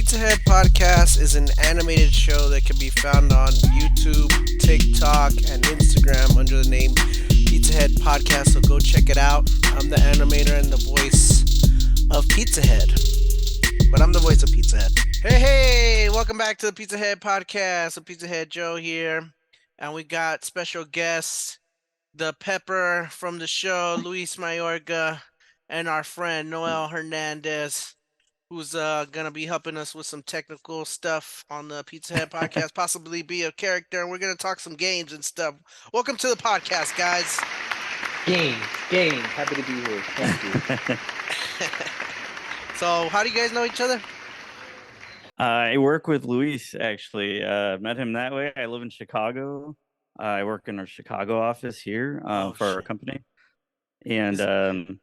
Pizza Head Podcast is an animated show that can be found on YouTube, TikTok, and Instagram under the name Pizza Head Podcast. So go check it out. I'm the animator and the voice of Pizza Head, but I'm the voice of Pizza Head. Hey, welcome back to the Pizza Head Podcast. I'm Pizza Head Joe here, and we got special guests, the pepper from the show, Luis Mayorga, and our friend Noel Hernandez, who's gonna be helping us with some technical stuff on the Pizza Head podcast, possibly be a character, and we're gonna talk some games and stuff. Welcome to the podcast, guys. Games. Happy to be here. Thank you. So, how do you guys know each other? I work with Luis, actually. Met him that way. I live in Chicago. I work in our Chicago office here for our company. And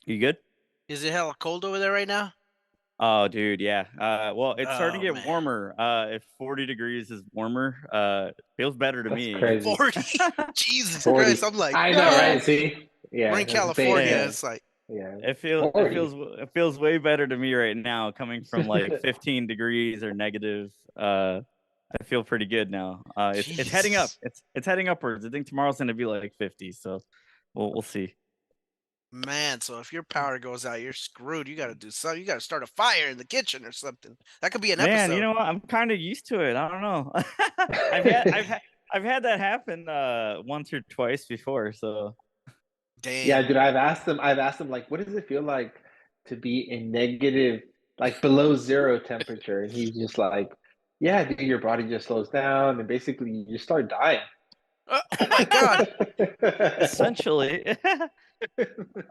you good? Is it hella cold over there right now? Oh, dude, yeah. Well, it's starting to get man. warmer. If 40 degrees is warmer, feels better to That's me. crazy. 40. Jesus 40. Christ. I'm like, I know, right? See? Yeah. we're in that's California. insane. It's like, Yeah. It 40. feels way better to me right now, coming from like 15 degrees or negative. I feel pretty good now. It's heading up. Jesus. It's heading upwards. I think tomorrow's gonna be like 50, so we'll see. man, so if your power goes out, you're screwed. You gotta do something. You gotta start a fire in the kitchen or something. That could be an Man, episode. you know what? I'm kind of used to it. I don't know. I've had that happen once or twice before. So Damn. Yeah, dude, I've asked him, like, what does it feel like to be in negative, like below zero temperature? And he's just like, yeah, dude, your body just slows down and basically you just start dying. Oh my God. essentially,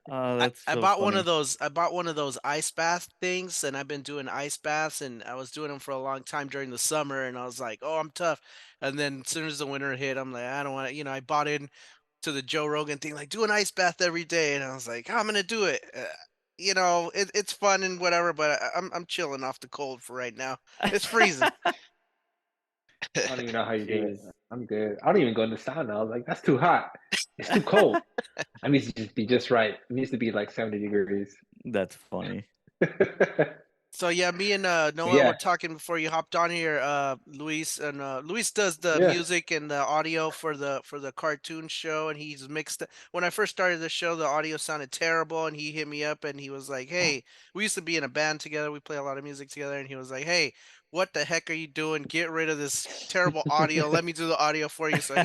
that's I so bought one funny. of those. I bought one of those ice bath things, and I've been doing ice baths, and I was doing them for a long time during the summer, and I was like, "Oh, I'm tough." And then as soon as the winter hit, I'm like, "I don't want to." I bought in to the Joe Rogan thing, like do an ice bath every day, and I was like, "I'm gonna do it." It's fun and whatever, but I'm chilling off the cold for right now. It's freezing. I don't even know how you do it. Jeez. I'm good. I don't even go in the sauna. I was like, that's too hot. It's too cold. I need to just be just right. It needs to be like 70 degrees. That's funny. So yeah, me and Noel were Yeah. talking before you hopped on here, Luis, and Luis does the Yeah. music and the audio for the cartoon show, and he's mixed. When I first started the show, the audio sounded terrible, and he hit me up and he was like, "Hey, we used to be in a band together. We play a lot of music together." And he was like, "Hey, what the heck are you doing? Get rid of this terrible audio. Let me do the audio for you." So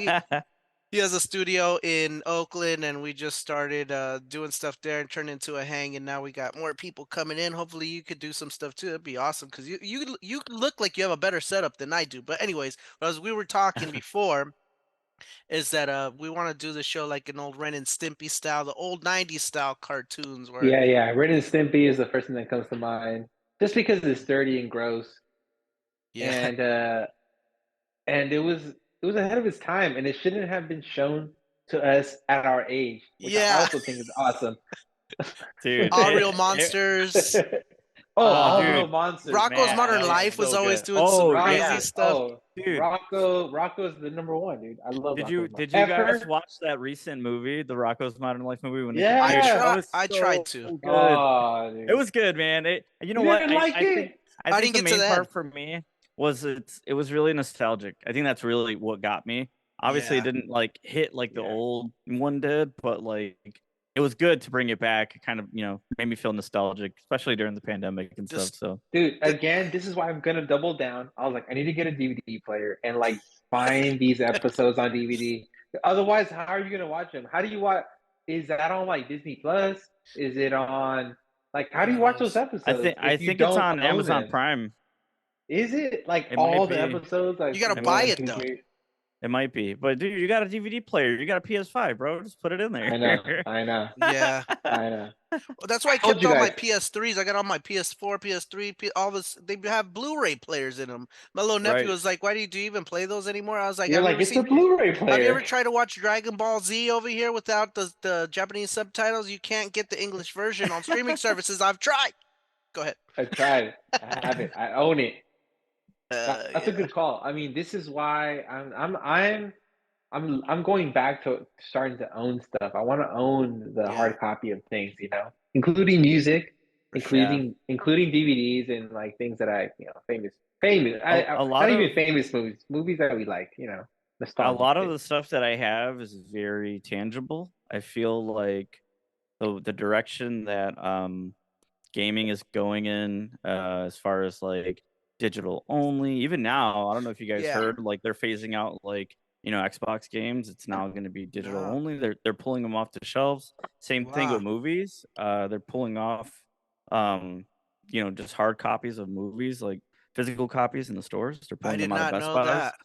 he has a studio in Oakland, and we just started doing stuff there and turned into a hang. And now we got more people coming in. Hopefully, you could do some stuff too. It'd be awesome because you look like you have a better setup than I do. But anyways, as we were talking before, is that we want to do the show like an old Ren and Stimpy style, the old '90s style cartoons where Yeah. Ren and Stimpy is the first thing that comes to mind. Just because it's dirty and gross. yeah, And it was ahead of its time and it shouldn't have been shown to us at our age, which I yeah, also think is awesome. Dude, all real monsters. Oh, oh, all real dude, monsters, Rocco's man. Modern that was Life was so always good. doing some Oh crazy yeah, stuff. Oh, dude. Rocco's the number one, dude. I love Rocco's Did Modern you guys Effer? watch that recent movie, the Rocco's Modern Life movie, when it came? I Dude, Yeah. that try. was I tried so to. good. Oh, It dude. was good, man. You know You what? didn't like it? I I think didn't the get to main the end. part for me was it was really nostalgic. I think that's really what got me. Obviously, it Yeah. didn't like hit like the Yeah. old one did, but like it was good to bring it back. It kind of, made me feel nostalgic, especially during the pandemic and stuff. Just So Dude, th- again, this is why I'm gonna double down. I was like, I need to get a DVD player and like find these episodes on DVD. Otherwise, how are you gonna watch them? How do you watch? Is that on like Disney Plus? Is it on like how who do you watch those knows? episodes I if you think it's don't on own Amazon them? Prime. Is it like It might all the be. episodes like You gotta from It, buy one, it two, though. three? it might be. But dude, you got a DVD player. You got a PS5, bro. Just put it in there. I know, I know, Yeah. I know. Well, that's why I I told kept you all my guys. PS3s. I got all my PS4, PS3, all this. They have Blu-ray players in them. My little nephew Right. was like, "Why do you even play those anymore?" I was like, You're "Have you like, ever it's a seen? Blu-ray Have you ever player. tried to watch Dragon Ball Z over here without the Japanese subtitles? You can't get the English version on streaming services. I've tried." Go ahead. I tried. I have it. I own it. That's a Yeah. good call. I mean, this is why I'm going back to starting to own stuff. I want to own the Yeah. hard copy of things, including music. including DVDs and like things that I famous. A Not lot even of famous movies that we like, a nostalgic lot of shit. the stuff that I have is very tangible. I feel like the direction that gaming is going in, as far as like digital only. Even now, I don't know if you guys Yeah. heard, like they're phasing out like Xbox games. It's now going to be digital No. only. They're pulling them off the shelves. Same thing Wow. with movies. They're pulling off just hard copies of movies, like physical copies in the stores. They're I pulling did them out of not Best know Buys. that.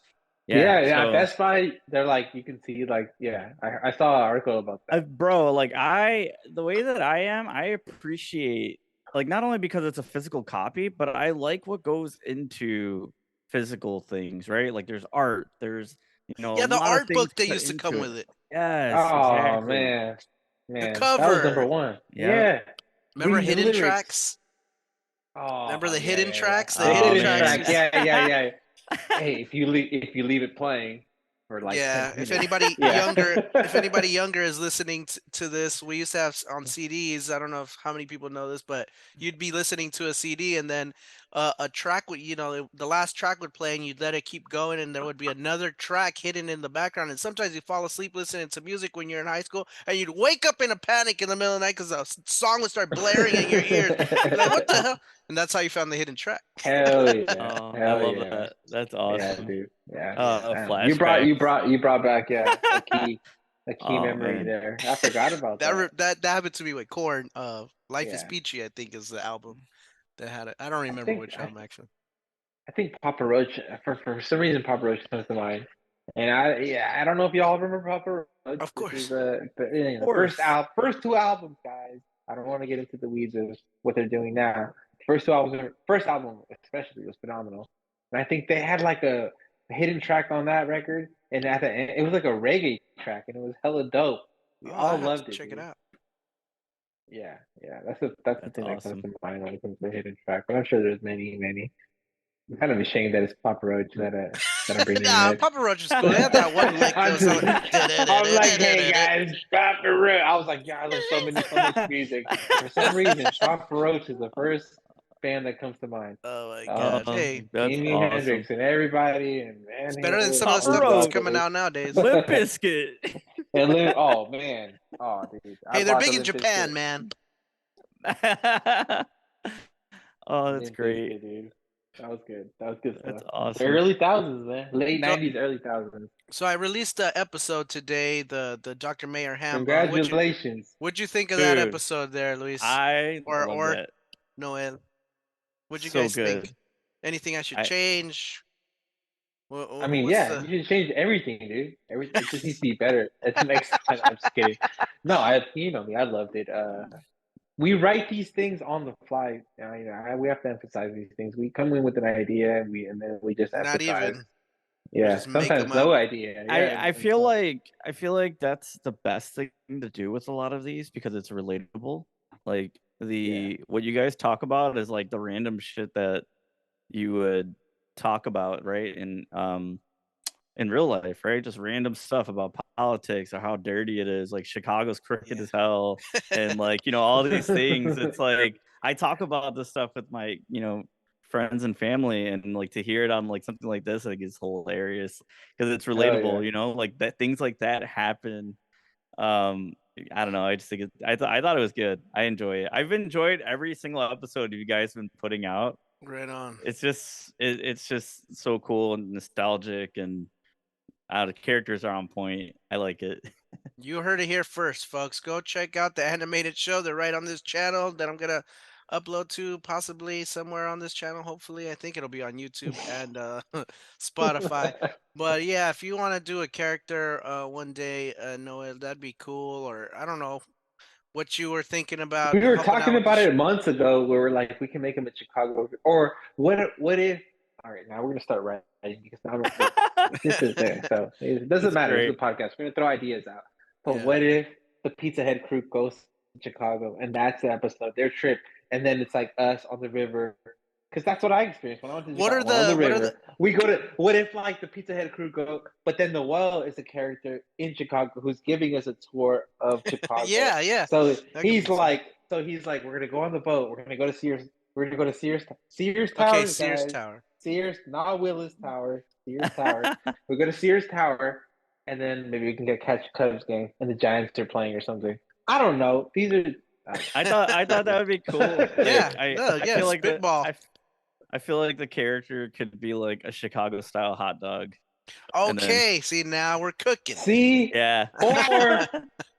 Yeah, Yeah. so Best Buy, they're like you can see like I saw an article about that. bro, like the way that I am, I appreciate, like, not only because it's a physical copy, but I like what goes into physical things, right? Like there's art, there's a Yeah, the lot of art things book that put used to into come it. with it. Yes, Oh exactly. man, The that was number cover. one. Yeah. Yeah, Remember reading the hidden lyrics. tracks? Remember Oh the yeah, hidden yeah, yeah. tracks? The The Oh hidden hidden tracks track. man. used. Yeah. Hey, if you leave it playing for like 10 Yeah, if minutes, anybody yeah. younger is listening to this, we used to have on CDs. I don't know how many people know this, but you'd be listening to a CD and then a track would, the last track would play and you'd let it keep going and there would be another track hidden in the background. And sometimes you fall asleep listening to music when you're in high school and you'd wake up in a panic in the middle of the night because a song would start blaring in your ears. You're like, what the hell? And that's how you found the hidden track. Hell yeah, Oh, I hell love yeah, that. That's yeah, awesome. dude, yeah. Yeah. Damn. Flashbacks. You brought back a key Oh memory man. there. I forgot about that. That happened to me with Korn. Life is Yeah, Peachy, I think, is the album that had it. I don't I remember think which I, album actually. I think Papa Roach for some reason Papa Roach comes to mind, and I don't know if y'all remember Papa Roach. Of This is course. the Of course. first two albums, guys. I don't want to get into the weeds of what they're doing now. First album especially was phenomenal, and I think they had like a hidden track on that record, and at the end it was like a reggae track, and it was hella dope. We Oh, I all have to loved it, check it dude. out. Yeah, that's the That's thing that comes awesome. to mind when it comes to hidden track. But I'm sure there's many. I'm kind of ashamed that it's Papa Roach that I'm bringing Nah, it. Papa Roach is cool. They had that one lick that was like, I'm like, hey guys, Papa Roach. I was like, yeah, I love so much music. For some reason, Papa Roach is the first band that comes to mind. Oh my gosh. Um, Hey, That's Jimi awesome. Hendrix and everybody, and Van it's better than Halen, some of and the Papa all stuff these that's Roach. coming motherfuckers. out nowadays. Limp Bizkit. Oh man, oh dude, I Hey, they're bought the big in Limp Japan, Bizkit. man. Oh, that's Limp great. Bizkit, dude. That was good. That was good That's stuff. The awesome. early thousands, man. Late So, '90s, early thousands. so I released the episode today, the Dr. Mayor Ham. Congratulations. What'd you think of that Dude, episode there, Luis? I love Or that. Noel? What'd you So guys good. think? Anything I should I change? I mean, What's yeah, the? you should change everything, dude. It just needs to be better. It's next time. I'm just kidding. No, you know me. I loved it. We write these things on the fly. We have to emphasize these things. We come in with an idea, and then we just Not emphasize. even. We Yeah, just make them sometimes up. no idea. Yeah, I and feel so like that's the best thing to do with a lot of these because it's relatable. Like yeah, what you guys talk about is like the random shit that you would talk about, right? In real life, right? Just random stuff about politics or how dirty it is. Like Chicago's crooked Yeah. as hell, and like all these things. It's like I talk about this stuff with my friends and family, and like to hear it on like something like this, like is hilarious because it's hell yeah. relatable. Like that things like that happen. Um, I don't know. I just think I thought it was good. I enjoy it. I've enjoyed every single episode you guys been putting out. Right on. It's just so cool and nostalgic and the characters are on point. I like it. You heard it here first, folks. Go check out the animated show. They're right on this channel that I'm gonna upload to possibly somewhere on this channel. Hopefully, I think it'll be on YouTube and Spotify. But yeah, if you want to do a character one day, Noel, that'd be cool. Or I don't know what you were thinking about We were helping out talking with the about it show. months ago where we're like, we can make him in Chicago. Or what if, all right, now we're going to start writing because now this is there. So it doesn't That's matter. It's a great. podcast. We're going to throw ideas out. But Yeah. what if the Pizza Head crew goes to Chicago and that's the episode, their trip. And then it's like us on the river. Because that's what I experienced when I went to What are Chicago. We're on the the river. We go to, what if like the Pizza Head crew go, but then Noel is a character in Chicago who's giving us a tour of Chicago. yeah, So that could he's be fun. like So he's like, we're gonna go on the boat. We're gonna go to Sears. We're gonna go to Sears Okay, Towers, Sears guys. Tower. Sears, not Willis Tower. Sears Tower. We go to Sears Tower, and then maybe we can catch a Cubs game, and the Giants are playing or something. I don't know. These are. I thought that would be cool. Like, Yeah, I yeah, feel like spitball. I feel like the character could be like a Chicago style hot dog. Okay, see now we're cooking. See, Yeah.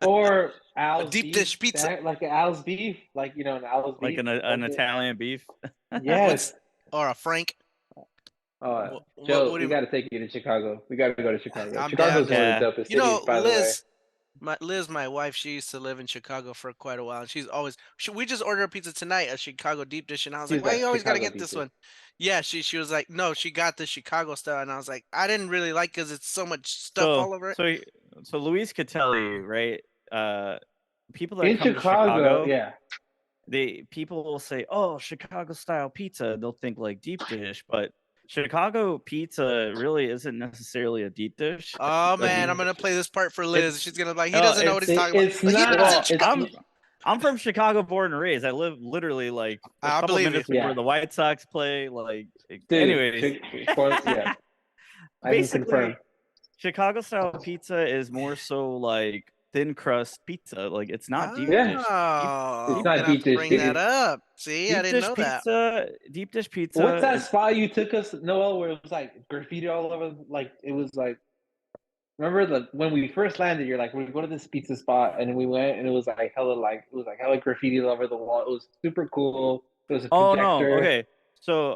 or Al's deep beef, dish pizza. like an Al's beef, like an Al's Like beef, an Italian beef. Yes. Or a Frank. Joe, what do we you- got to take you to Chicago. We got to go to Chicago. I'm Chicago's down. one Yeah. of the dopest cities, by the way. Liz, my wife, she used to live in Chicago for quite a while. And she's always, we just ordered a pizza tonight, a Chicago deep dish, and I was She's like, why like, you always got to Chicago get this deep one? Yeah, she was like, no, she got the Chicago style, and I was like, I didn't really like because it's so much stuff all over it. So Luis could tell you, right? People that In come to Chicago, yeah. People will say, "Oh, Chicago style pizza." They'll think like deep dish, but Chicago pizza really isn't necessarily a deep dish. Oh A man, deep I'm gonna dish- play this part for Liz. it's- She's gonna be like, he no, doesn't know what he's talking about. It's Like, he not. lives in Well, Chicago. I'm from Chicago, born and raised. I live literally like a I couple believe minutes you. from where Yeah. the White Sox play. Like, Dude, anyways, yeah. I can confirm. basically, Chicago style pizza is more so like thin crust pizza. Like, it's not deep Yeah. dish. Oh, It's I'm not gonna have deep to dish, bring dude. that up. See, I didn't know that. Deep dish pizza. What's that is- spot you took us, Noel, where it was like graffiti all over? Like it was like. Remember when we first landed? You're like, we go to this pizza spot, and we went, and it was like hella graffiti all over the wall. It was super cool. It was a Oh projector. no. Okay. So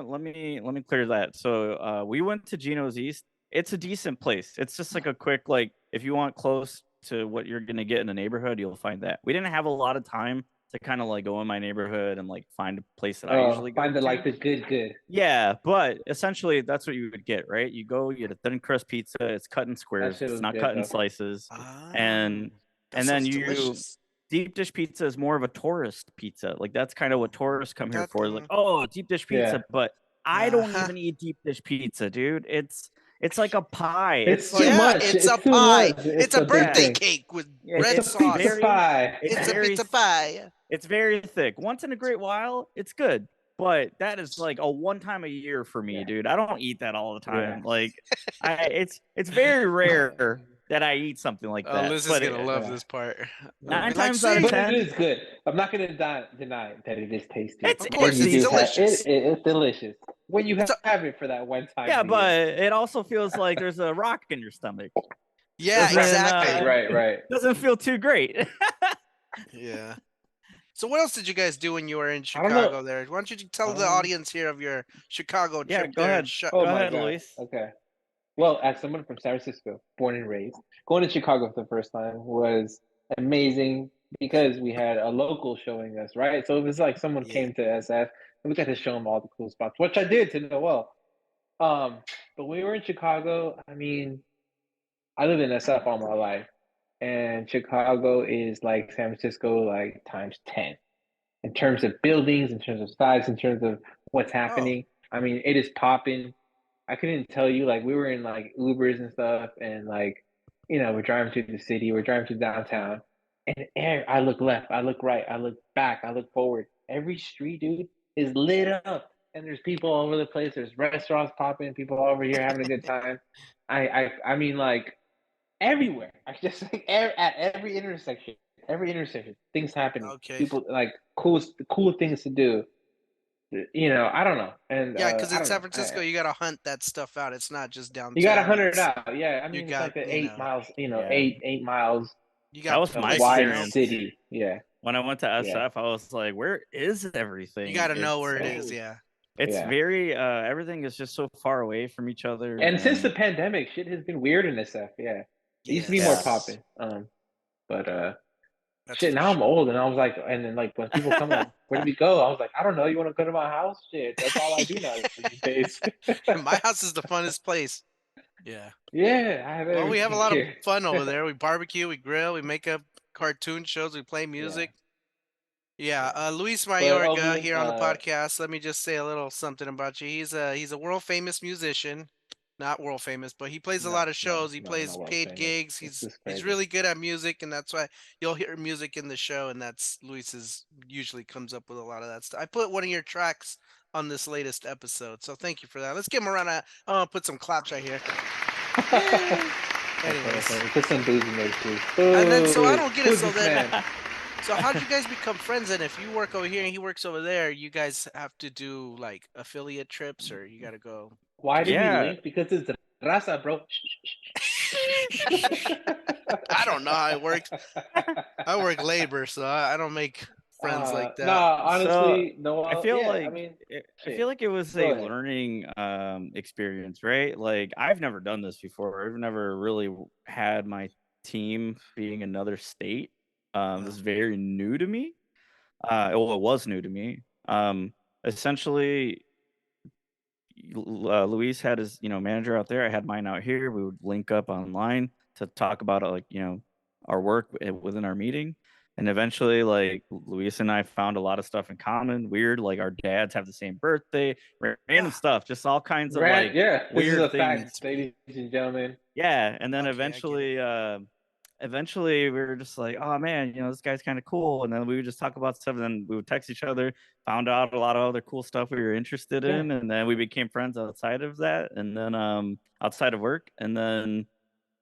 let me clear that. So we went to Geno's East. It's a decent place. It's just like a quick, like, if you want close to what you're gonna get in a neighborhood, you'll find that. We didn't have a lot of time to kind of like go in my neighborhood and like find a place that I usually go Find the to. like the good. Yeah, but essentially that's what you would get, right? You go, you get a thin crust pizza. It's cut in squares. shit It's was not good, cut in though. slices. Ah, And that and then sounds you delicious. deep dish pizza is more of a tourist pizza. Like, that's kind of what tourists come here That- for. Like, oh, deep dish pizza. Yeah. But I don't Uh-huh. even eat deep dish pizza, dude. It's like a pie. It's like, too much. It's a too pie. much. It's a big birthday thing. cake with Yeah, red It's a sauce. pizza pie. It's a pizza pie. It's very thick. Once in a great while, it's good. But that is like a one time a year for me, dude. I don't eat that all the time. Yeah. Like, it's very rare that I eat something like that. Liz is but gonna love yeah. this part. Nine We times like out of seeing- But 10, it is good. I'm not going to deny that it is tasty. It's- Of course, it's it's delicious. It's delicious when you It's have it for that one time. yeah, a year. but it also feels like there's a rock in your stomach. Yeah, Doesn't, exactly. right. Doesn't feel too great. Yeah. So what else did you guys do when you were in I don't know. Chicago there? Why don't you tell the audience here of your Chicago trip Yeah, go there? ahead. Oh Go my ahead, God. Luis. Okay. Well, as someone from San Francisco, born and raised, going to Chicago for the first time was amazing because we had a local showing us, right? So it was like someone Yeah. came to SF and we got to show them all the cool spots, which I did to Noel. But when we were in Chicago, I mean, I lived in SF all my life, and Chicago is like San Francisco, like times 10 in terms of buildings, in terms of size, in terms of what's happening. I mean, it is popping. I couldn't tell you, like, we were in like Ubers and stuff, and like, we're driving through the city, we're driving through downtown, and I look left, I look right, I look back, I look forward. Every street, dude, is lit up, and there's people all over the place. There's restaurants popping, people all over here having a good time. I mean, like, everywhere. I just like at every intersection, things happening. Okay. People like cool things to do. I don't know. And Yeah, because I in don't San know. Francisco, you gotta hunt that stuff out. It's not just downtown. You got to hunt it it's- out. Yeah, I mean, it's got, like the you 8 know. miles. Yeah. 8 miles You That got was my wide experience. city. Yeah, When I went to SF, Yeah. I was like, where is everything? You gotta know where it It's- is. Yeah. It's Yeah. very everything is just so far away from each other. and since the pandemic, shit has been weird in SF. Yeah, it used to be more Yes. popping. But That's shit, for now I'm sure. old, and I was like, and then like when people come like, where do we go? I was like, I don't know. You want to go to my house? Shit, that's all I do now these days. My house is the funnest place. Yeah. Yeah, I have. Well, we have a everything lot of here. fun over there. We barbecue, we grill, we make up cartoon shows, we play music. Yeah, Luis Mayorga over, here on the podcast. Let me just say a little something about you. He's a world famous musician. not world famous, but he plays a No, lot of no, shows. He no, plays not world paid famous. gigs. It's He's just he's crazy. really good at music, and that's why you'll hear music in the show, and that's Luis's usually comes up with a lot of that stuff. I put one of your tracks on this latest episode, so thank you for that. Let's give him a round of. I'm gonna put some claps right here. Yay! Anyways, Okay. Put some booze in there too. and then so I Boo! don't get it. Who's So this then, man? so how did you guys become friends? And if you work over here and he works over there, you guys have to do like affiliate trips, or you got to go. Why did we Yeah. link? Because it's raza, bro. I don't know how it works. I work labor, so I don't make friends like No, that. So honestly, I Noel. feel Yeah, I like mean, I feel shit. like it was Go a ahead. learning experience, right? Like I've never done this before. I've never really had my team being another state. This is very new to me. Well, it was new to me. Essentially, Luis had his manager out there. I had mine out here. We would link up online to talk about like our work within our meeting, and eventually like Luis and I found a lot of stuff in common. Weird, like our dads have the same birthday, random stuff, just all kinds of Right? like Yeah, this is weird a fact, things. ladies and gentlemen. Yeah, and then Okay, I get it. eventually we were just like, oh man, this guy's kind of cool. And then we would just talk about stuff, and then we would text each other, found out a lot of other cool stuff we were interested Yeah, in, and then we became friends outside of that, and then outside of work, and then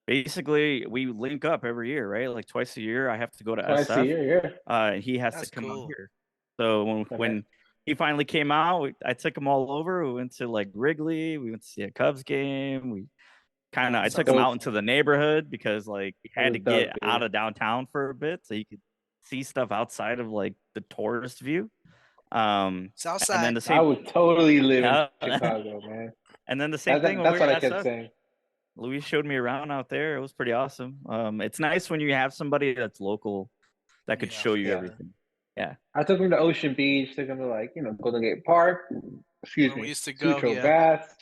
basically we link up every year, right? Like twice a year. I have to go to twice a SF, year. Yeah. and he has to That's come out cool. here. So when Okay. he finally came out, I took him all over. We went to like Wrigley, we went to see a Cubs game. I That's took him Dope. out into the neighborhood because like he That had was to get dope, out dude. of downtown for a bit so he could see stuff outside of like the tourist view. Um, and then Southside. the I same, would totally live in yeah. Chicago, man. And then the same thing when we That's were what I at kept SF. saying. Luis showed me around out there. It was pretty awesome. It's nice when you have somebody that's local that could Yeah, show for you Yeah. sure. everything. Yeah. I took him to Ocean Beach, took him to Golden Gate Park, excuse Where we me, used to go, Sutro yeah. Baths,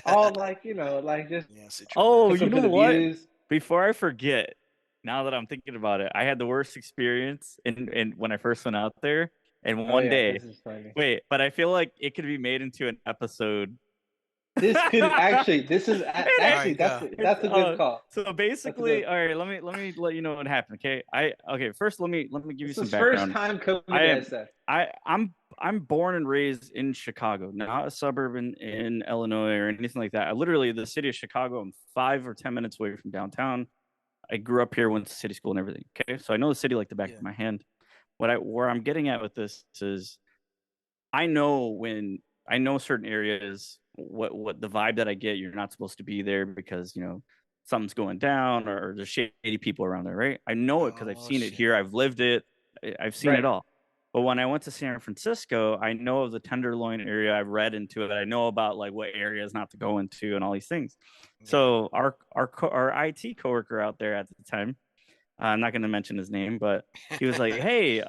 all like just Yeah, Citro Oh, took Baths. you him to know the what? views. Before I forget, now that I'm thinking about it, I had the worst experience in when I first went out there. And Oh one yeah, day, this is funny. wait, but I feel like it could be made into an episode. This could actually, this is It All ain't- actually right, go. that's a good call. so That's a basically, good. all right, let me let you know what happened. Okay. First let me give you This some is first background. time coming I to am SF. I'm born and raised in Chicago, not a suburb in Illinois or anything like that. I literally the city of Chicago, I'm 5 or 10 minutes away from downtown. I grew up here, went to city school and everything. Okay. So I know the city like the back Yeah. of my hand. Where I'm getting at with this is I know certain areas what the vibe that I get, you're not supposed to be there because something's going down or there's shady people around there, right? I know it because I've Oh seen it shit. here. I've lived it. I've seen it Right. all. But when I went to San Francisco, I know of the Tenderloin area. I've read into it. I know about like what areas not to go into and all these things. Yeah. So our IT coworker out there at the time, I'm not going to mention his name, but he was like, "Hey,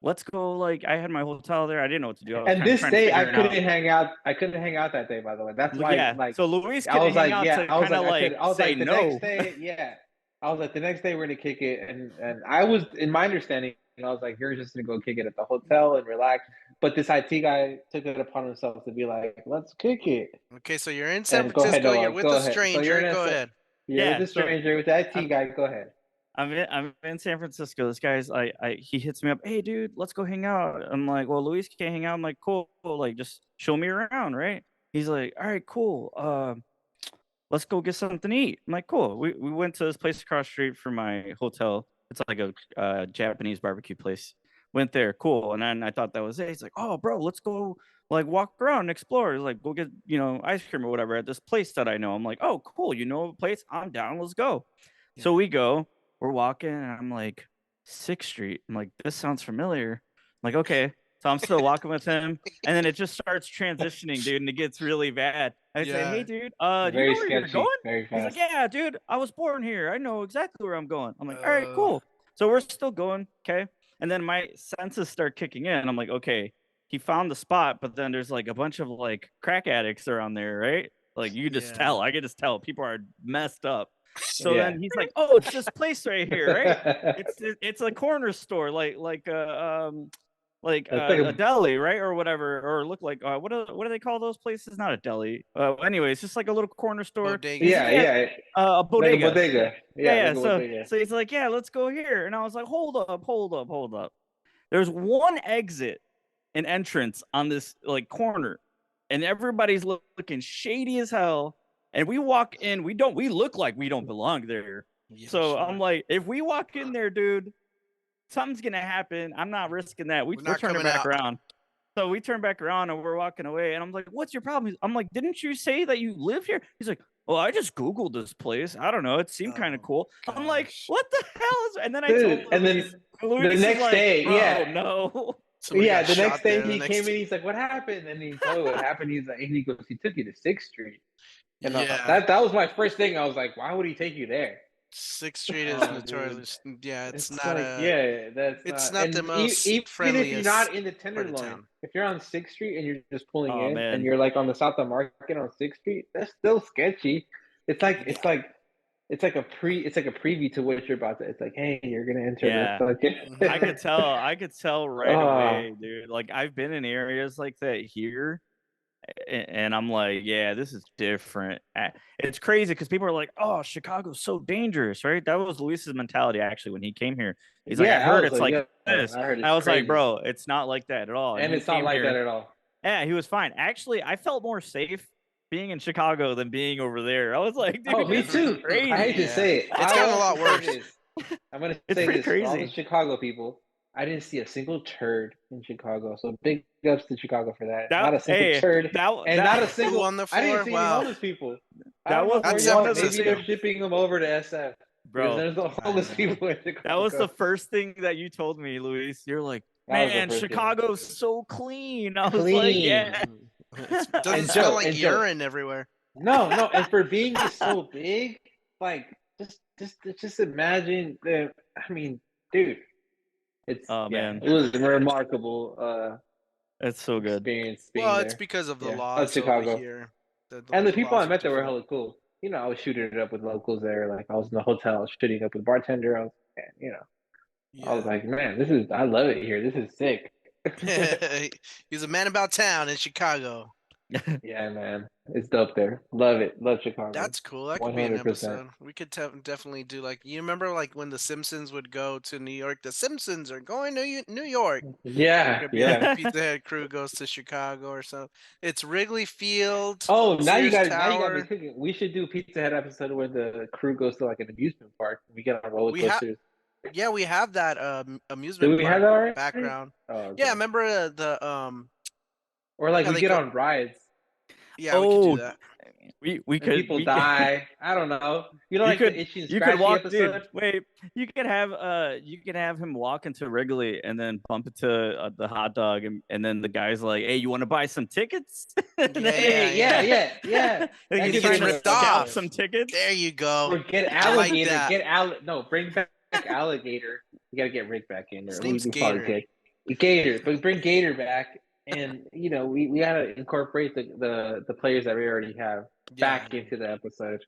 let's go." Like I had my hotel there. I didn't know what to do. I was And kind of this trying to day I figure it couldn't out. hang out. I couldn't hang out that day, by the way. That's why, Yeah. like, So Luis I couldn't was hang like, out yeah, to kind of like I was say like, the next no. day, yeah. I was like, the next day we're gonna kick it, and I was, in my understanding, I was like, you're just gonna go kick it at the hotel and relax. But this IT guy took it upon himself to be like, let's kick it. Okay, so you're in San And go ahead, Francisco. You're Noah. with Go a ahead. So you're stranger. in Go a, ahead. you're with Yeah. the So stranger, with the IT I'm guy. Go ahead. I'm in San Francisco. This guy's he hits me up. Hey, dude, let's go hang out. I'm like, well, Luis can't hang out. I'm like, cool. Like, just show me around, right? He's like, all right, cool. Let's go get something to eat. I'm like, cool. We went to this place across the street from my hotel. It's like a Japanese barbecue place. Went there, cool. And then I thought that was it. He's like, oh, bro, let's go like walk around and explore. He's like, go get ice cream or whatever at this place that I know. I'm like, oh, cool. You know a place? I'm down. Let's go. Yeah. So we go. We're walking, and I'm like, 6th Street. I'm like, this sounds familiar. I'm like, okay. So I'm still walking with him, and then it just starts transitioning, dude, and it gets really bad. I say, hey, Yeah. dude, do you Very know where you're going? sketchy. Very He's like, fast. yeah, dude, I was born here. I know exactly where I'm going. I'm like, all right, Uh, cool. So we're still going, okay? And then my senses start kicking in. I'm like, okay, he found the spot, but then there's like a bunch of like crack addicts around there, right? Like you just Yeah. tell. I can just tell people are messed up. So Yeah. then he's like, oh, it's this place right here, right? It's a corner store, like like a deli, right, or whatever, or look like what do they call those places? Not a deli. Anyway, it's just like a little corner store. Bodega. Yeah. A bodega. Like a bodega. Yeah. Like a bodega. So he's like, yeah, let's go here, and I was like, hold up. There's one exit and entrance on this like corner, and everybody's looking shady as hell. And we walk in, we look like we don't belong there. Yeah, so sure. I'm like, if we walk in there, dude, something's gonna happen. I'm not risking that. We're turning back around. So we turn back around and we're walking away. And I'm like, what's your problem? I'm like, didn't you say that you live here? He's like, well, I just Googled this place. I don't know. It seemed kind of cool. Gosh. I'm like, what the hell is? And then I told Louis, and then the next day, no. Yeah, the next day he came in. He's like, what happened? And he told what happened. He's like, he goes, he took you to 6th Street. And that was my first thing. I was like, why would he take you there? 6th Street is notorious. Yeah, it's not that's not the most friendliest. Even if you're not in the Tenderloin, if you're on 6th Street and you're just pulling in and you're like on the South of Market on 6th Street, that's still sketchy. It's like a preview to what you're about to. It's like, hey, you're gonna enter this. I could tell right away, dude. Like I've been in areas like that here. And I'm like, yeah, this is different. It's crazy because people are like, oh, Chicago's so dangerous, right? That was Luis's mentality actually when he came here. He's like, I heard it's like this. I was like, bro, it's not like that at all. And it's not like that at all. Yeah, he was fine. Actually, I felt more safe being in Chicago than being over there. I was like, dude, me too. Crazy. I hate to say it. It's gotten a lot worse. I'm going to say this crazy. For all the Chicago people. I didn't see a single turd in Chicago, so big ups to Chicago for that. Not a single turd, not a single on the floor. I didn't see any homeless people. Maybe they're shipping them over to SF, bro. There's no homeless people in Chicago. That was the first thing that you told me, Luis. You're like, man, Chicago's so clean. I was like, yeah. It doesn't smell like urine everywhere. No, and for being so big, like just imagine the. I mean, dude. Man, it was remarkable. It's so good. Experience it's because of the laws Chicago. Over here. The people I met there were hella cool. You know, I was shooting it up with locals there. Like I was in the hotel, I was shooting up with the bartender. I was like, man, I love it here. This is sick. He's a man about town in Chicago. Yeah, man, it's dope there. Love it. Love Chicago. That's cool. That could 100%. Be an episode. We could definitely do like, you remember like when the Simpsons would go to New York. The Simpsons are going to New York. Yeah. Like Pizza Head crew goes to Chicago or something. It's Wrigley Field. Oh, now you got me thinking. We should do Pizza Head episode where the crew goes to like an amusement park. We get on roller coasters. Yeah, we have that amusement park have that already? Background. Oh, okay. Yeah, remember the or like we get on rides. Yeah, we could do that. We could. People die. I don't know. You like the itchy and scratchy episode? Dude, wait, you could have him walk into Wrigley and then bump into the hot dog, and then the guy's like, "Hey, you want to buy some tickets?" Yeah. And he's trying to scalp some tickets. There you go. Or get alligator. Bring back alligator. You gotta get Rick back in there. His name's Gator. Gator, but bring Gator back. And we gotta incorporate the players that we already have back into the episode.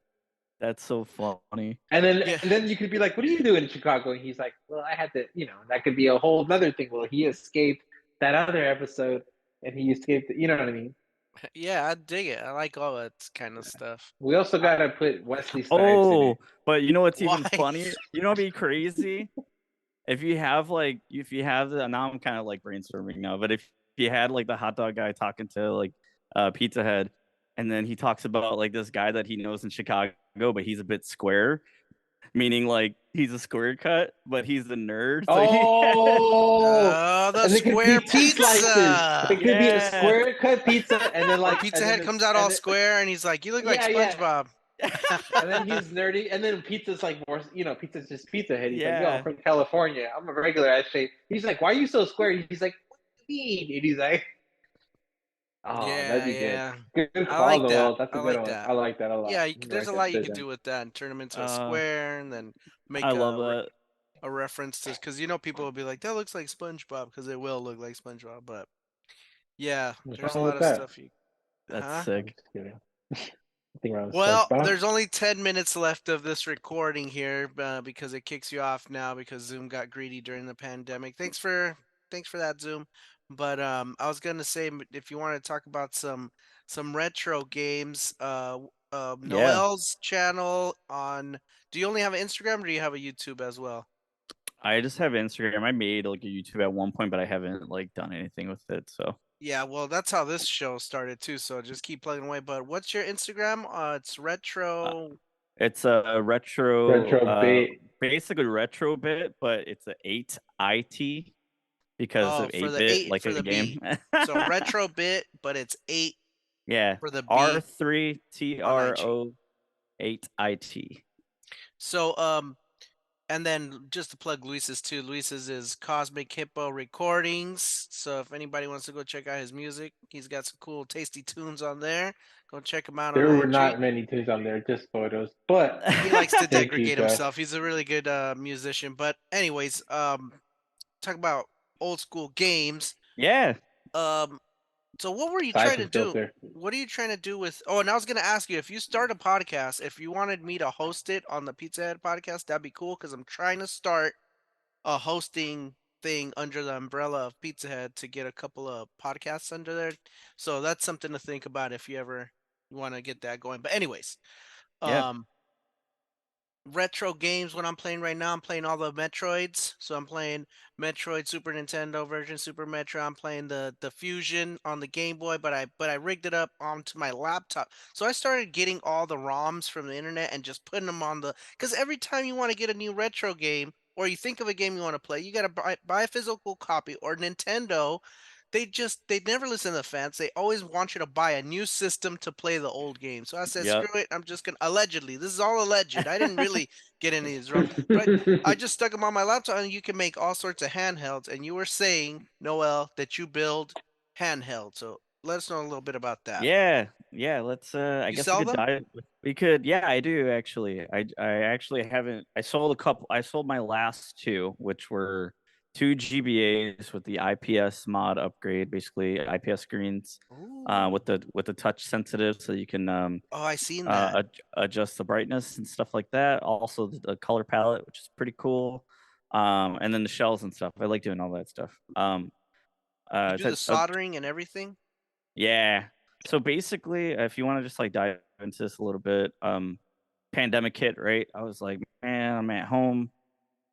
That's so funny. And then you could be like, "What do you do in Chicago?" And he's like, "Well, I had to." That could be a whole other thing. Well, he escaped that other episode, and he escaped. You know what I mean? Yeah, I dig it. I like all that kind of stuff. We also gotta put Wesley Snipes in it. But you know what's even funnier? You know what'd be crazy? If you have now I'm kind of like brainstorming now, but if you had like the hot dog guy talking to like Pizza Head, and then he talks about like this guy that he knows in Chicago, but he's a bit square, meaning like he's a square cut, but he's a nerd. So the square pizza. It could be a square cut pizza, and then like Pizza Head comes out all square, and he's like, "You look like SpongeBob." And then he's nerdy, and then Pizza's like more, Pizza's just Pizza Head. He's like, "Yo, I'm from California. I'm a regular ass shape." He's like, "Why are you so square?" He's like, and he's like, that'd be good. Good call, I like that. That's a good one. I like that a lot. Yeah, there's a lot you can do with that and turn them into a square, and then make a reference to, because people will be like, that looks like SpongeBob, because it will look like SpongeBob. But yeah, there's a lot of stuff That's sick. Well, there's only 10 minutes left of this recording here because it kicks you off now because Zoom got greedy during the pandemic. Thanks for Thanks for that, Zoom. But I was gonna say if you want to talk about some retro games, Yeah, Noel's channel on. Do you only have an Instagram or do you have a YouTube as well? I just have Instagram. I made like a YouTube at one point, but I haven't like done anything with it. So Yeah, well, that's how this show started too. So just keep plugging away. But what's your Instagram? It's uh, retro. it's a retro, Retro bait. basically retro bit, but it's a 8IT because Oh, of for 8 the bit, eight like for a the game. B. So retro bit, but it's 8 Yeah, for the B R3 on IG. TRO 8IT. So and then just to plug Luis's too. Luis's is Cosmic Hippo Recordings. So if anybody wants to go check out his music, he's got some cool, tasty tunes on there. Go check him out on There were IG. not many tunes on there, just photos. But He likes to thank you, degradate Josh. himself. He's a really good musician. But anyways, talk about old school games. Yeah. Um, so what were you trying to Siphon do? filter. What are you trying to do with? Oh, and I was gonna ask you if you start a podcast, if you wanted me to host it on the Pizza Head podcast, that'd be cool because I'm trying to start a hosting thing under the umbrella of Pizza Head to get a couple of podcasts under there. So that's something to think about if you ever want to get that going. But anyways, Yeah. um, retro games when I'm playing right now. I'm playing all the Metroids. So I'm playing Metroid Super Nintendo version, Super Metro. I'm playing the Fusion on the Game Boy, but I rigged it up onto my laptop. So I started getting all the ROMs from the internet and just putting them on the because every time you want to get a new retro game or you think of a game you want to play, you got to buy a physical copy or Nintendo. They never listen to the fans. They always want you to buy a new system to play the old game. So I said, Yep. screw it. I'm just gonna allegedly. This is all alleged. I didn't really get any of these ROMs, but I just stuck them on my laptop, and you can make all sorts of handhelds. And you were saying, Noel, that you build handhelds. So let us know a little bit about that. Yeah. Yeah. Let's I You guess we sell could them? dive. We could, yeah, I do actually. I actually haven't I sold a couple. I sold my last two, which were two GBAs with the IPS mod upgrade, basically IPS screens, Ooh. with the touch sensitive so you can Oh, I seen that. adjust the brightness and stuff like that. Also the color palette, which is pretty cool. And then the shells and stuff. I like doing all that stuff. You it's do the a soldering and everything? Yeah. So basically, if you want to just like dive into this a little bit, pandemic hit, right? I was like, man, I'm at home,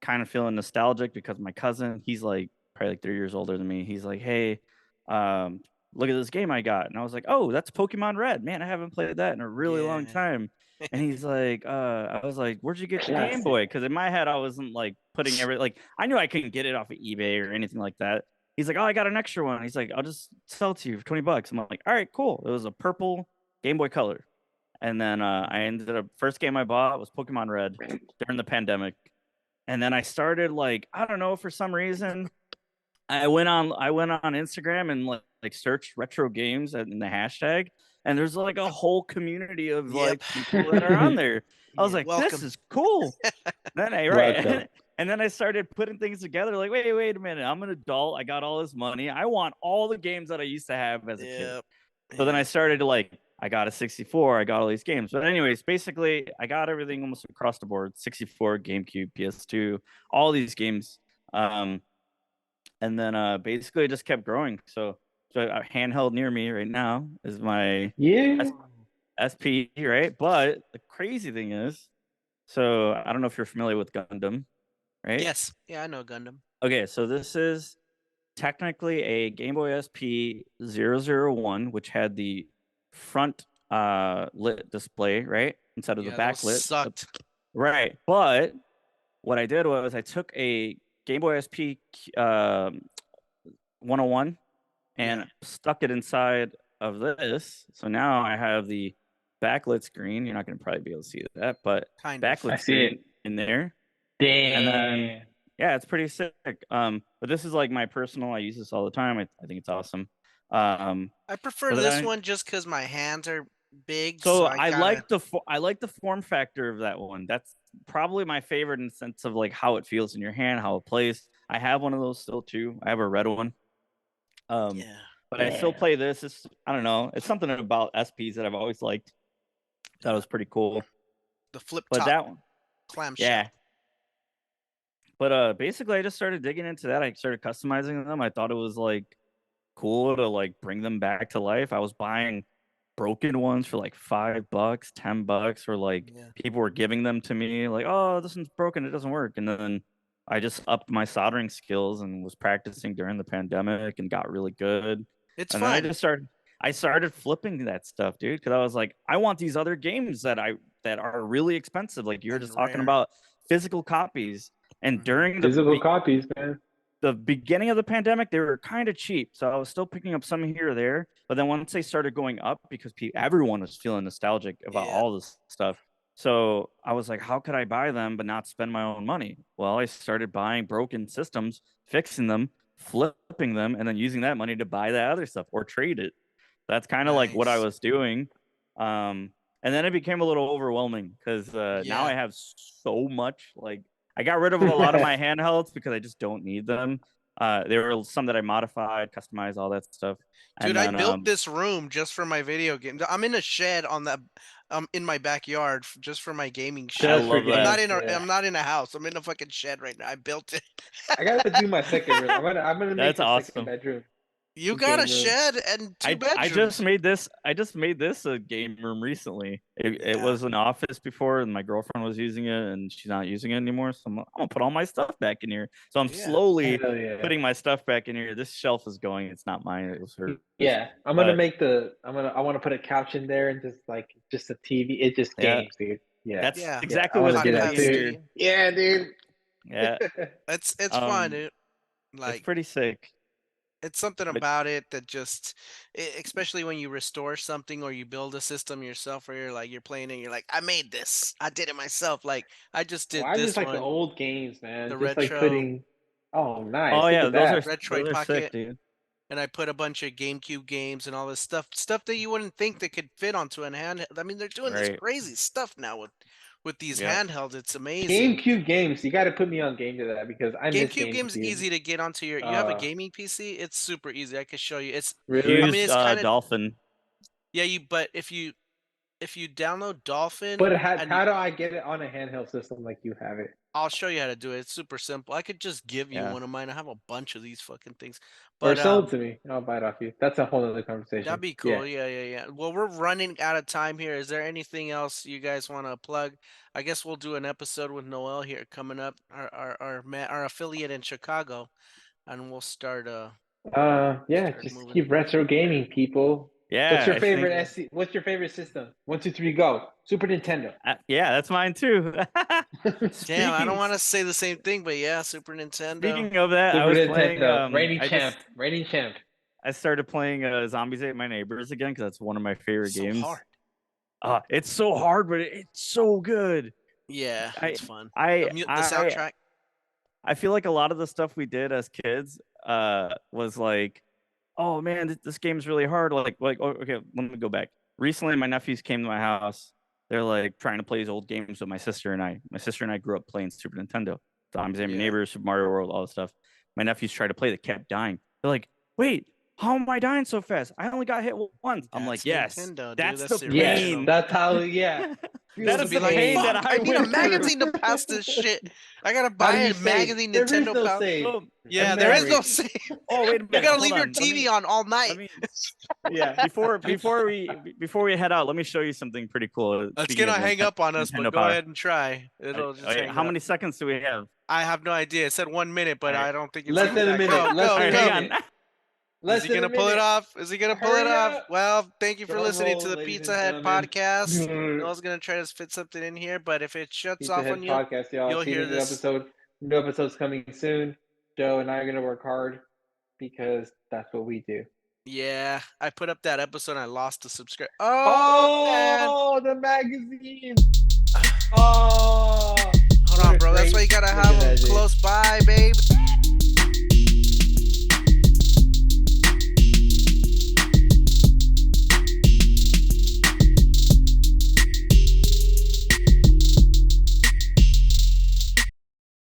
kind of feeling nostalgic because my cousin, he's like probably like 3 years older than me. He's like, hey, um, look at this game I got. And I was like, oh, that's Pokemon Red. Man, I haven't played that in a really long Yeah. time. And he's like, I was like, where'd you get the Game Classic. Boy? Because in my head, I wasn't like putting like, I knew I couldn't get it off of eBay or anything like that. He's like, oh, I got an extra one. He's like, I'll just sell it to you for $20. I'm like, all right, cool. It was a purple Game Boy Color. And then I ended up, first game I bought was Pokemon Red during the pandemic. And then I started like, I don't know, for some reason, I went on Instagram and like searched retro games in the hashtag, and there's like a whole community of Yep. like people that are on there. I was Yeah. like, this Welcome. is cool. Then I Welcome. right, and then I started putting things together. Like, wait a minute, I'm an adult. I got all this money. I want all the games that I used to have as a kid. Yep. So then I Yeah. started to like, I got a 64. I got all these games. But anyways, basically, I got everything almost across the board: 64, GameCube, PS2, all these games. Um, and then basically it just kept growing. So a handheld near me right now is my Yeah. SP, right? But the crazy thing is, so I don't know if you're familiar with Gundam, right? Yes. Yeah, I know Gundam. Okay, so this is technically a Game Boy SP 001, which had the front lit display, right? Instead of the Yeah, those backlit. sucked. Right. But what I did was I took a Game Boy SP 101 Yeah. and stuck it inside of this. So now I have the backlit screen. You're not going to probably be able to see that, but Kind of. backlit I see it. screen in there. And then, Damn. yeah, it's pretty sick. But this is like my personal. I use this all the time. I think it's awesome. I prefer But this then, one just because my hands are big, so so I gotta. I like the form factor of that one. That's probably my favorite in the sense of like how it feels in your hand, how it plays. I have one of those still too. I have a red one. Um, Yeah. but I still Damn. play this. It's I don't know. It's something about SPs that I've always liked. That Yeah. was pretty cool. The flip But top that one, clamshell. yeah. But basically, I just started digging into that. I started customizing them. I thought it was like cool to like bring them back to life. I was buying broken ones for like $5, $10, or like Yeah. people were giving them to me like, oh, this one's broken, it doesn't work. And then I just upped my soldering skills and was practicing during the pandemic and got really good. It's And then fun. I started flipping that stuff, dude, because I was like, I want these other games that are really expensive. Like you were And just talking rare. about physical copies. And Mhm. during Physical copies, man. the beginning of the pandemic, they were kind of cheap. So I was still picking up some here or there. But then once they started going up, because everyone was feeling nostalgic about Yeah. all this stuff. So I was like, how could I buy them but not spend my own money? Well, I started buying broken systems, fixing them, flipping them, and then using that money to buy that other stuff or trade it. That's kind of like what I Nice. was doing. And then it became a little overwhelming because now I have so much. Like, I got rid of a lot of my handhelds because I just don't need them. There were some that I modified, customized, all that stuff. Dude, And I then, built this room just for my video game. I'm in a shed on the in my backyard just for my gaming shed. I love I'm not that. in I'm not in a house. I'm in a fucking shed right now. I built it. I gotta do my second room. I'm gonna make That's a second awesome. bedroom. You got a Game room. shed and two bedrooms. I just made this a game room recently. It Yeah. was an office before, and my girlfriend was using it, and she's not using it anymore. So I'm gonna put all my stuff back in here. So I'm Yeah. slowly Hell yeah. putting my stuff back in here. This shelf is going. It's not mine. It was her. Yeah, I'm gonna But- make I want to put a couch in there and just a TV. It just Yeah. games, dude. Yeah, That's Yeah. exactly I what's wanna do gonna that be too. in here. Yeah, dude. Yeah, It's fun, Um, dude. it's Like pretty sick. it's something But- about it that just especially when you restore something or you build a system yourself, where you're playing and you're like, I made this. I did it myself. Like I just did Well, I this just like one. the old games, man. the just like retro- putting. Oh, nice. Oh Look yeah, at those that. are Retroid those are sick, Pocket. dude. And I put a bunch of GameCube games and all this stuff that you wouldn't think that could fit onto a handheld. I mean, they're doing this Right. crazy stuff now with these Yep. handhelds. It's amazing. GameCube games. You got to put me on game to that because I miss GameCube games GameCube. easy to get onto your. You have a gaming PC. It's super easy. I could show you. It's Really? I mean, it's kinda- Dolphin. yeah. But if you download Dolphin, But and how do I get it on a handheld system like you have it? I'll show you how to do it. It's super simple. I could just give you Yeah. one of mine. I have a bunch of these fucking things. Or But sell it to me. I'll buy it off you. That's a whole other conversation. that'd be cool. Yeah. Well, we're running out of time here. Is there anything else you guys want to plug? I guess we'll do an episode with Noel here coming up, our affiliate in Chicago, and we'll start. Yeah. Start Just moving. keep retro gaming, people. Yeah. What's your I favorite think- What's your favorite system? 1, 2, 3, go. Super Nintendo. Yeah, that's mine too. Damn, I don't want to say the same thing, but yeah, Super Nintendo. Speaking of that, I Super was Nintendo. playing. Reigning I champ. just- Reigning champ. I started playing Zombies Ate My Neighbors again because that's one of my favorite so games. hard. It's so hard, but it's so good. Yeah, it's fun. I The soundtrack. I feel like a lot of the stuff we did as kids was like, oh man, this game's really hard. Like okay, let me go back. Recently, my nephews came to my house. They're like trying to play these old games with my sister and I. My sister and I grew up playing Super Nintendo, Zombies Ate My Yeah. Neighbors, Super Mario World, all this stuff. My nephews tried to play, they kept dying. They're like, wait, how am I dying so fast? I only got hit once. I'm like, yes, Nintendo, dude. that's That's the the Yeah, pain. that's how. Yeah. That To is be the like, pain that "Fuck, I need a went through." magazine to pass this shit. I gotta How buy do you a save? magazine There is Nintendo no pound. save. Oh, Yeah, A there is no memory. save. oh, wait a minute. You gotta hold leave your on. TV on all night. Yeah, before we head out, let me show you something pretty cool. It's Speaking gonna of hang up on us, Nintendo but go power. ahead and try. It'll just hang How up. many seconds do we have? I have no idea. It said 1 minute, but Alright. I don't think it's Less than a minute. Go, Less go, than a go. Hang minute. on. Less Is he than a gonna pull it minute. off? Is he gonna pull it Hurry off? up. Well, thank you for Drum listening to roll, the ladies Pizza and Head gentlemen. podcast. Noel's gonna try to fit something in here, but if it shuts Pizza off Head on you, podcast, y'all. you'll See hear the new this. episode. New episode's coming soon. Joe and I are gonna work hard because that's what we do. yeah, I put up that episode and I lost the subscribe. Oh, man. the magazine. Oh, Hold on, bro. That's why you gotta have them close by, babe.